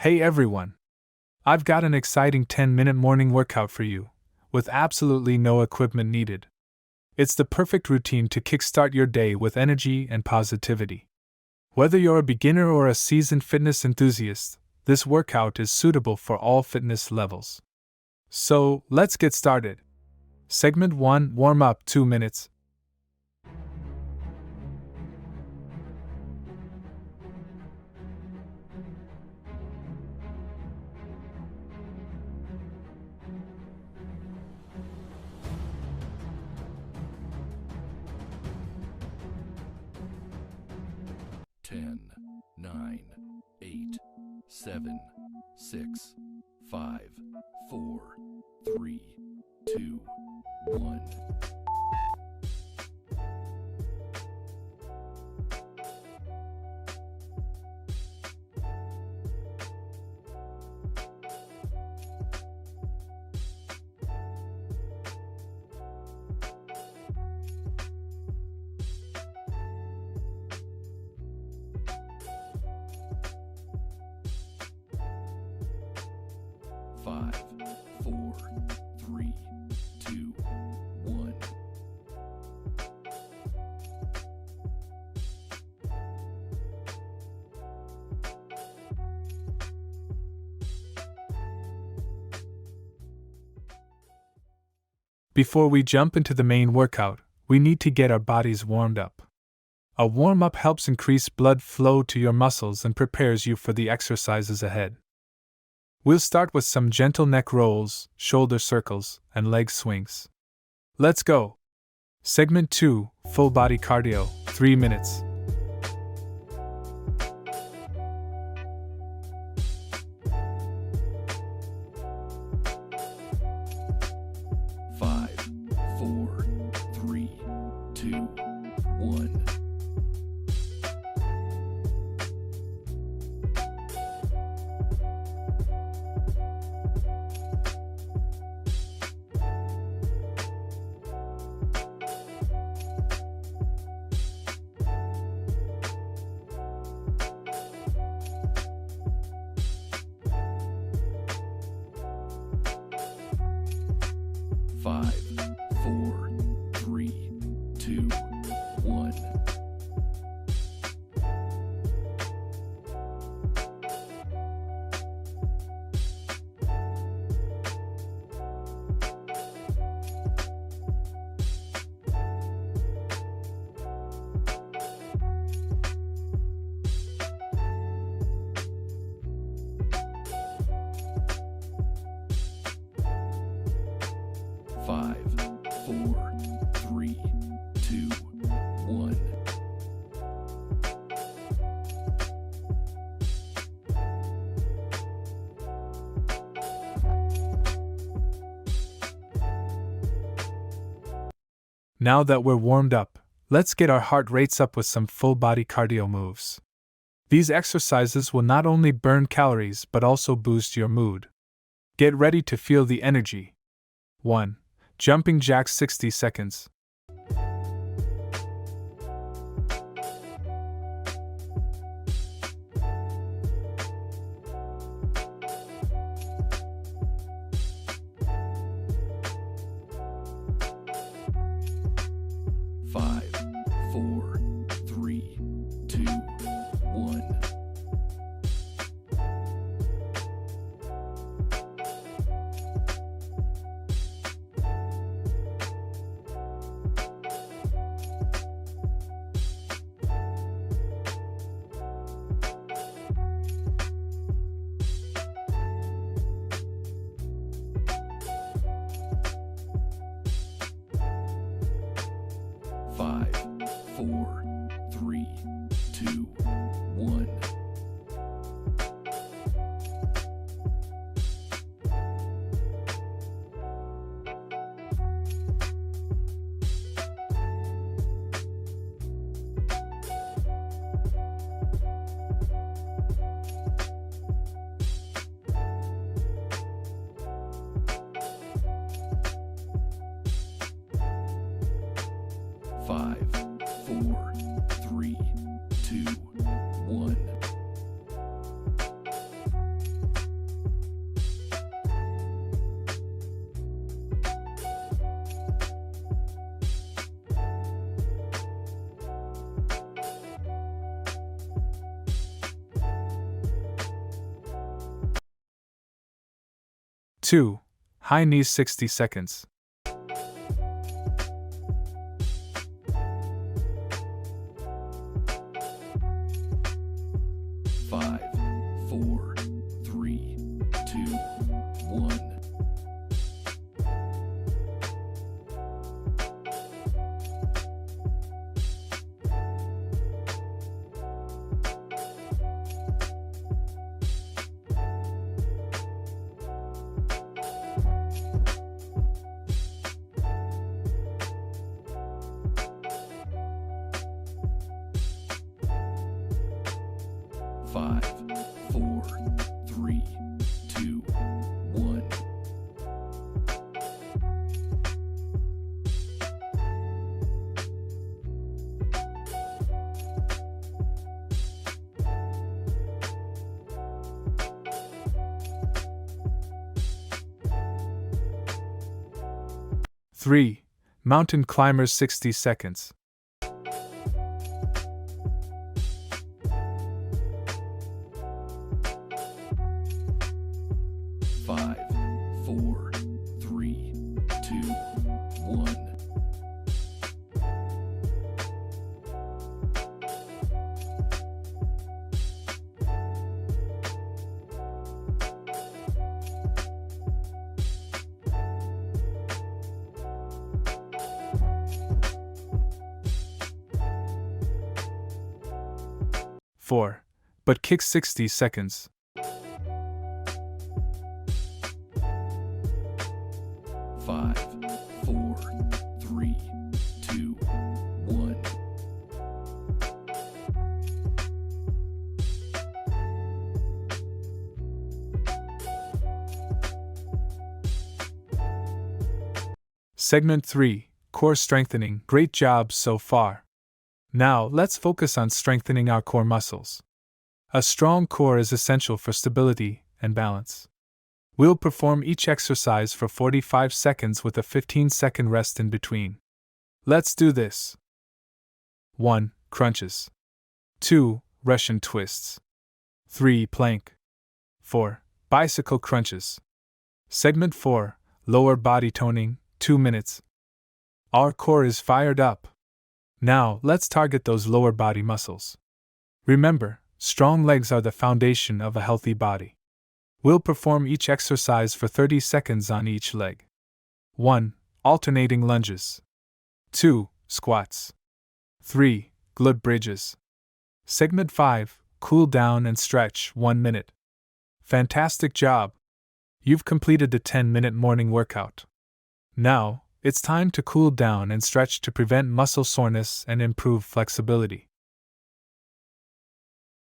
Hey everyone! I've got an exciting 10-minute morning workout for you, with absolutely no equipment needed. It's the perfect routine to kickstart your day with energy and positivity. Whether you're a beginner or a seasoned fitness enthusiast, this workout is suitable for all fitness levels. So, let's get started. Segment 1: Warm up 2 minutes. Ten, 9, 8, 7, 6, 5, 4, 3, 2, 1. 5, 4, 3, 2, 1. 'Before we jump into the main workout, we need to get our bodies warmed up. A warm-up helps increase blood flow to your muscles and prepares you for the exercises ahead. We'll start with some gentle neck rolls, shoulder circles, and leg swings. Let's go! Segment 2: Full body cardio, 3 minutes. 5, 4, 3, 2, 1. 5, 4, 3, 2, 1. 5, 4, 3, 2, 1. 'Now that we're warmed up, let's get our heart rates up with some full body cardio moves. These exercises will not only burn calories but also boost your mood. Get ready to feel the energy. 1. Jumping jacks 60 seconds. 5, 4, 3, 2, 1. 5, 4, 3, 2, 1. 5, 4, 3, 2, 1. 2. High knees 60 seconds. 5, 4, 3, 2, 1. 5, 4, 3, 2, 1. 3. Mountain climbers 60 seconds. 5, 4, 3, 2, 1. 4. But kick 60 seconds. 5, 4, 3, 2, 1. 'Segment 3. Core strengthening. Great job so far. Now, let's focus on strengthening our core muscles. A strong core is essential for stability and balance. We'll perform each exercise for 45 seconds with a 15-second rest in between. Let's do this. 1. Crunches. 2. Russian twists. 3. Plank. 4. Bicycle crunches. Segment 4. Lower body toning, 2 minutes. Our core is fired up. Now, let's target those lower body muscles. Remember, strong legs are the foundation of a healthy body. We'll perform each exercise for 30 seconds on each leg. 1. Alternating lunges. 2. Squats. 3. Glute bridges. Segment 5. Cool down and stretch, 1 minute. Fantastic job! You've completed the 10-minute morning workout. Now, it's time to cool down and stretch to prevent muscle soreness and improve flexibility.